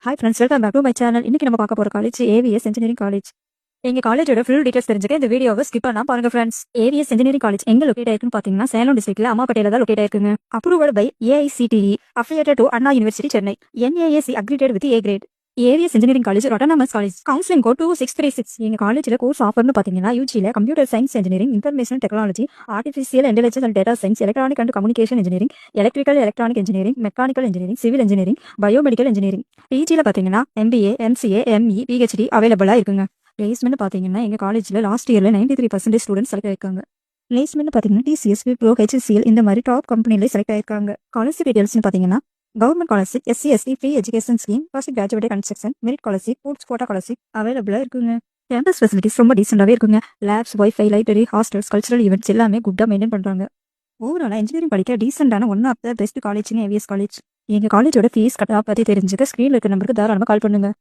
Hi friends, welcome back to my channel. இன்னைக்கு நம்ம பார்க்க போற காலேஜ் ஏவிஎஸ் இன்ஜினியரிங் காலேஜ். எங்க காலேஜோட ஃபுல் டீடைல்ஸ் தெரிஞ்சுக்க இந்த வீடியோவை ஸ்கிப் பண்ணாம பாருங்க ஃப்ரெண்ட்ஸ். ஏவிஎஸ் இன்ஜினியரிங் காலேஜ் எங்க லொகேட் ஆயிருக்குன்னு பாத்தீங்கன்னா சேலம் டிஸ்ட்ரிக்ட்ல அம்மாபேட்டையில தான் லொகேட் ஆயிருக்குங்க. Approval by AICTE, affiliated to Anna university Chennai. NAAC accredited with A grade. AVS engineering college autonomous college. Counselling code 2636. எங்க காலேஜ்ல கோர்ஸ் ஆஃபர்னு பாத்தீங்கன்னா யூஜில computer science engineering, information technology, artificial intelligence and data science, electronic and communication engineering, electrical electronic engineering, mechanical engineering, civil engineering, biomedical engineering. பிஜில பாத்தீங்கன்னா MBA, MCA, ME, PhD அவைலபிளா இருக்குங்க. Placement பாத்தீங்கன்னா எங்க காலேஜ்ல லாஸ்ட் இயர்ல 93% ஸ்டூடெண்ட்ஸ் செலக்ட் ஆயிருக்காங்க. Placement பாத்தீங்கன்னா TCS, Wipro, HCL இந்த மாதிரி டாப் கம்பெனில செலக்ட் ஆயிருக்காங்க. ஸ்காலர்ஷிப் டீடைல்ஸ் பாத்தீங்கன்னா government scholarship, SC, ST free education scheme, first graduate construction, merit scholarship, sports quota scholarship அவைலபிளா இருக்குங்க. கேம்பஸ் ஃபெசிலிட்டிஸ் ரொம்ப டீசெண்டாவே இருக்குங்க. Labs, wifi, library, hostels, cultural events எல்லாமே குட்டா மெயின்டைன் பண்றாங்க. ஓவராலா இன்ஜினியரிங் படிக்க டீசெண்டான ஒன் ஆஃப் த பெஸ்ட் காலேஜ்னு ஏவிஎஸ் காலேஜ். எங்க காலேஜோட ஃபீஸ் கட்டா பத்தி தெரிஞ்சுக்க ஸ்கிரீன்ல இருக்க நம்பருக்கு தாராளமா கால் பண்ணுங்க.